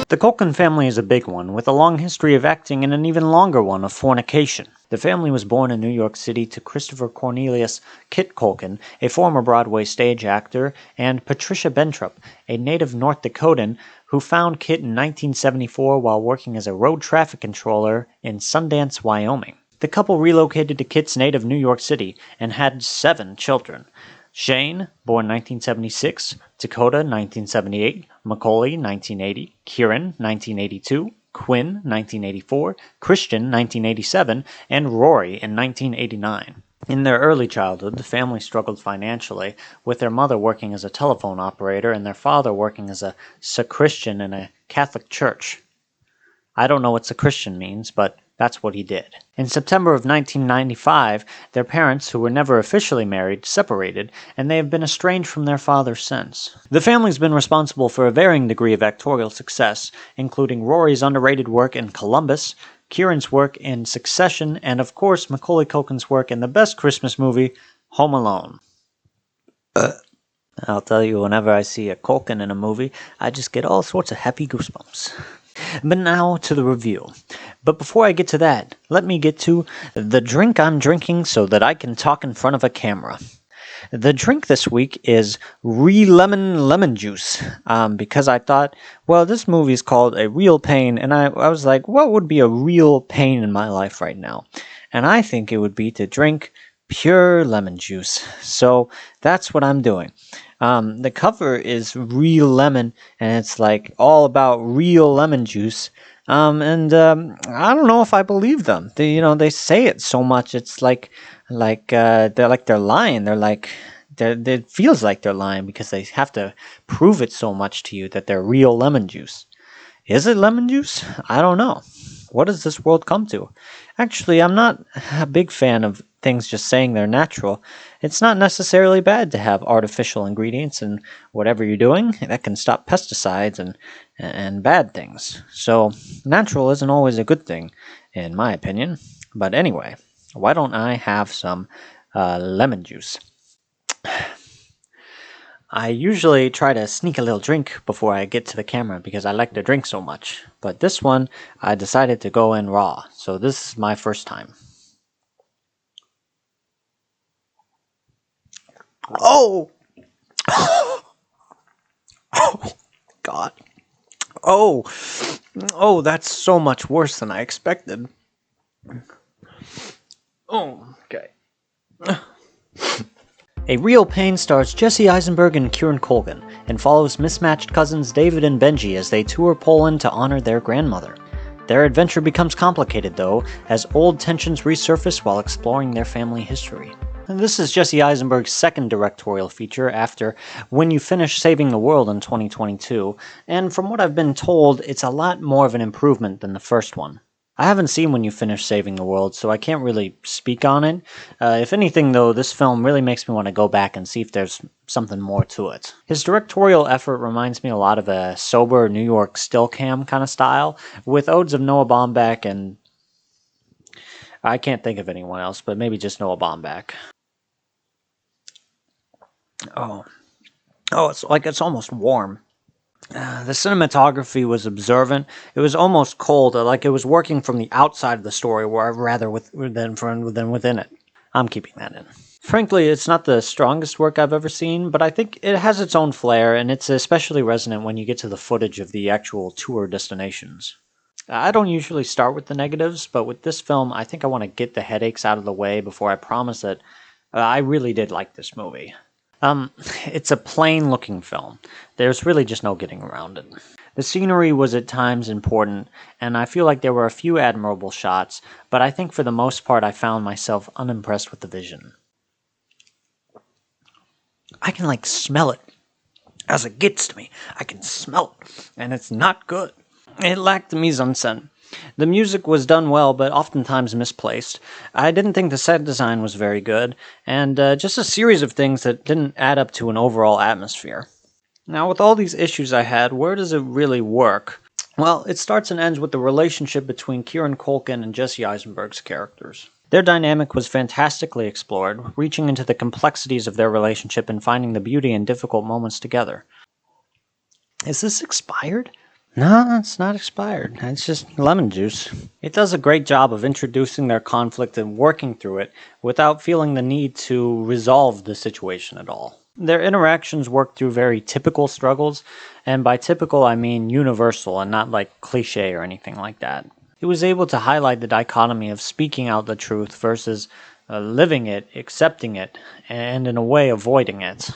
The Culkin family is a big one, with a long history of acting and an even longer one of fornication. The family was born in New York City to Christopher Cornelius Kit Culkin, a former Broadway stage actor, and Patricia Bentrup, a native North Dakotan who found Kit in 1974 while working as a road traffic controller in Sundance, Wyoming. The couple relocated to Kit's native New York City and had 7 children. Shane, born 1976, Dakota, 1978, Macaulay, 1980, Kieran, 1982, Quinn, 1984, Christian, 1987, and Rory in 1989. In their early childhood, the family struggled financially, with their mother working as a telephone operator and their father working as a sacristan in a Catholic church. I don't know what sacristan means, but that's what he did. In September of 1995, their parents, who were never officially married, separated, and they have been estranged from their father since. The family's been responsible for a varying degree of actorial success, including Rory's underrated work in Columbus, Kieran's work in Succession, and of course Macaulay Culkin's work in the best Christmas movie, Home Alone. I'll tell you, whenever I see a Culkin in a movie, I just get all sorts of happy goosebumps. But now to the review. But before I get to that, let me get to the drink I'm drinking so that I can talk in front of a camera. The drink this week is lemon juice, because I thought, well, this movie is called A Real Pain, and I was like, what would be a real pain in my life right now? And I think it would be to drink pure lemon juice. So that's what I'm doing. The cover is real lemon, and it's like all about real lemon juice. I don't know if I believe them. They say it so much. It's like they're lying. It feels like they're lying because they have to prove it so much to you that they're real lemon juice. Is it lemon juice? I don't know. What does this world come to? Actually, I'm not a big fan of things just saying they're natural. It's not necessarily bad to have artificial ingredients in whatever you're doing. That can stop pesticides and bad things. So, natural isn't always a good thing, in my opinion. But anyway, why don't I have some lemon juice? I usually try to sneak a little drink before I get to the camera because I like to drink so much. But this one, I decided to go in raw. So this is my first time. Oh! Oh, God. Oh, that's so much worse than I expected. Oh, okay. A Real Pain stars Jesse Eisenberg and Kieran Culkin, and follows mismatched cousins David and Benji as they tour Poland to honor their grandmother. Their adventure becomes complicated, though, as old tensions resurface while exploring their family history. And this is Jesse Eisenberg's second directorial feature after When You Finish Saving the World in 2022, and from what I've been told, it's a lot more of an improvement than the first one. I haven't seen When You Finish Saving the World, so I can't really speak on it. If anything, though, this film really makes me want to go back and see if there's something more to it. His directorial effort reminds me a lot of a sober New York still cam kind of style, with odes of Noah Baumbach and... I can't think of anyone else, but maybe just Noah Baumbach. Oh, it's almost warm. The cinematography was observant. It was almost cold, like it was working from the outside of the story rather than within it. I'm keeping that in. Frankly, it's not the strongest work I've ever seen, but I think it has its own flair, and it's especially resonant when you get to the footage of the actual tour destinations. I don't usually start with the negatives, but with this film, I think I want to get the headaches out of the way before I promise that I really did like this movie. It's a plain-looking film. There's really just no getting around it. The scenery was at times important, and I feel like there were a few admirable shots, but I think for the most part I found myself unimpressed with the vision. I can, smell it. As it gets to me, I can smell it, and it's not good. It lacked mise-en-scène. The music was done well, but oftentimes misplaced. I didn't think the set design was very good, and just a series of things that didn't add up to an overall atmosphere. Now, with all these issues I had, where does it really work? Well, it starts and ends with the relationship between Kieran Culkin and Jesse Eisenberg's characters. Their dynamic was fantastically explored, reaching into the complexities of their relationship and finding the beauty in difficult moments together. Is this expired? No, it's not expired. It's just lemon juice. It does a great job of introducing their conflict and working through it without feeling the need to resolve the situation at all. Their interactions work through very typical struggles, and by typical I mean universal and not like cliche or anything like that. It was able to highlight the dichotomy of speaking out the truth versus living it, accepting it, and in a way avoiding it.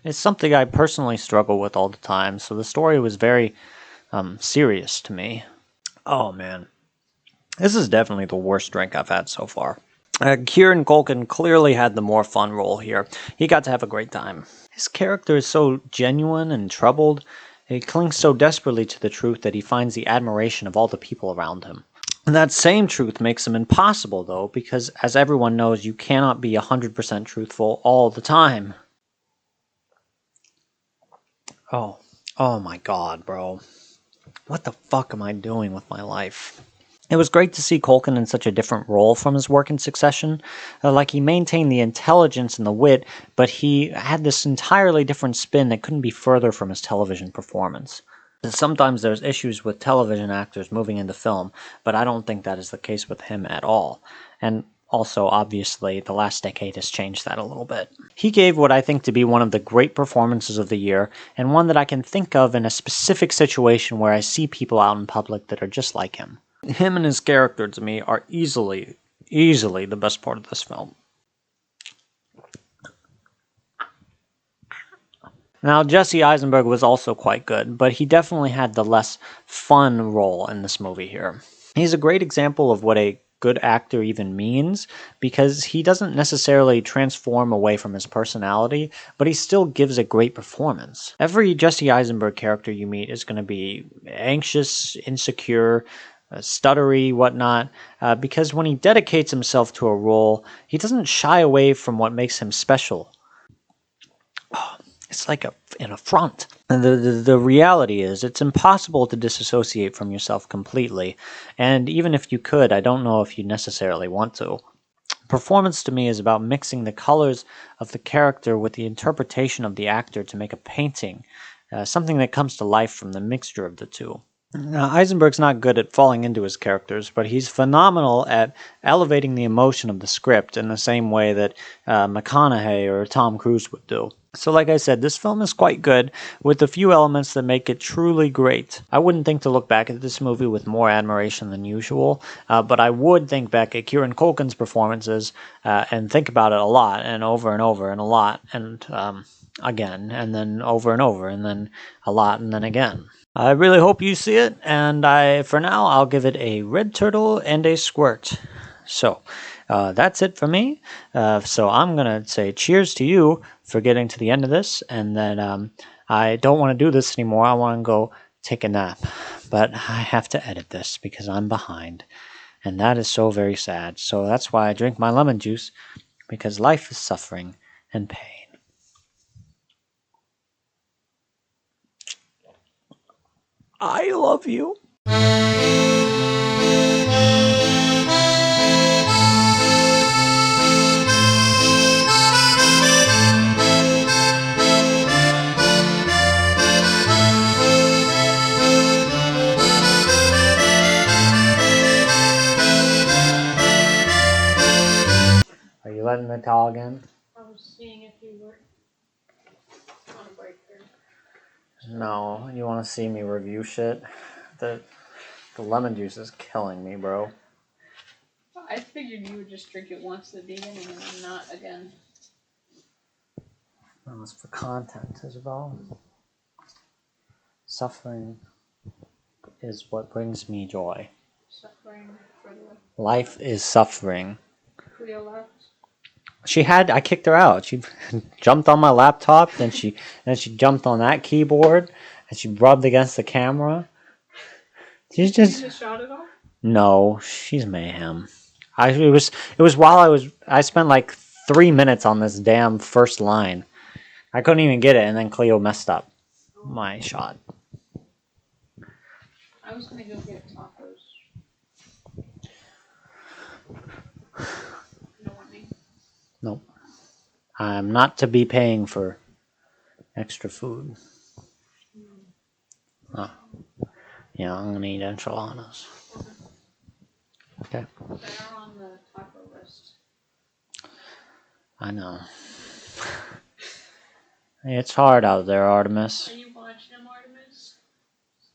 It's something I personally struggle with all the time, so the story was very serious to me. Oh man, this is definitely the worst drink I've had so far. Kieran Culkin clearly had the more fun role here. He got to have a great time. His character is so genuine and troubled. He clings so desperately to the truth that he finds the admiration of all the people around him. And that same truth makes him impossible, though, because as everyone knows, you cannot be 100% truthful all the time. Oh my god, bro. What the fuck am I doing with my life? It was great to see Culkin in such a different role from his work in Succession. Like, he maintained the intelligence and the wit, but he had this entirely different spin that couldn't be further from his television performance. Sometimes there's issues with television actors moving into film, but I don't think that is the case with him at all. And also, obviously, the last decade has changed that a little bit. He gave what I think to be one of the great performances of the year, and one that I can think of in a specific situation where I see people out in public that are just like him. Him and his character, to me, are easily the best part of this film. Now, Jesse Eisenberg was also quite good, but he definitely had the less fun role in this movie here. He's a great example of what a good actor even means, because he doesn't necessarily transform away from his personality, but he still gives a great performance. Every Jesse Eisenberg character you meet is going to be anxious, insecure, stuttery, whatnot, because when he dedicates himself to a role, he doesn't shy away from what makes him special. It's like an affront. And the reality is, it's impossible to disassociate from yourself completely, and even if you could, I don't know if you necessarily want to. Performance to me is about mixing the colors of the character with the interpretation of the actor to make a painting, something that comes to life from the mixture of the two. Now, Eisenberg's not good at falling into his characters, but he's phenomenal at elevating the emotion of the script in the same way that McConaughey or Tom Cruise would do. So like I said, this film is quite good, with a few elements that make it truly great. I wouldn't think to look back at this movie with more admiration than usual, but I would think back at Kieran Culkin's performances and think about it a lot, and over and over, and a lot, and again, and then over and over, and then a lot, and then again. I really hope you see it, and for now, I'll give it a red turtle and a squirt. So, that's it for me. So I'm going to say cheers to you for getting to the end of this, and then I don't want to do this anymore. I want to go take a nap, but I have to edit this because I'm behind, and that is so very sad. So that's why I drink my lemon juice, because life is suffering and pain. I love you. Are you letting the towel again? I was seeing if you were on a break there. No, you want to see me review shit? The lemon juice is killing me, bro. I figured you would just drink it once at the beginning and then not again. That was for content, Isabel. Suffering is what brings me joy. Suffering for the Life is suffering. Cleo left. I kicked her out. She jumped on my laptop, then she jumped on that keyboard, and she rubbed against the camera. She's just... You just shot it off? No, she's mayhem. It was while I spent like 3 minutes on this damn first line. I couldn't even get it, and then Cleo messed up my shot. I was gonna go get tacos. You don't want me? Nope. I'm not to be paying for extra food. Yeah, I'm gonna eat enchiladas. Okay. They're on the taco list. I know. It's hard out there, Artemis. Are you watching them, Artemis?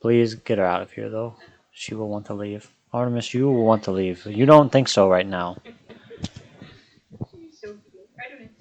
Please get her out of here, though. She will want to leave. Artemis, you will want to leave. You don't think so right now. She's so cute. Artemis,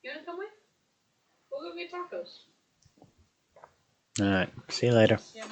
you wanna come with? We'll go get tacos. Alright, see you later. Yeah.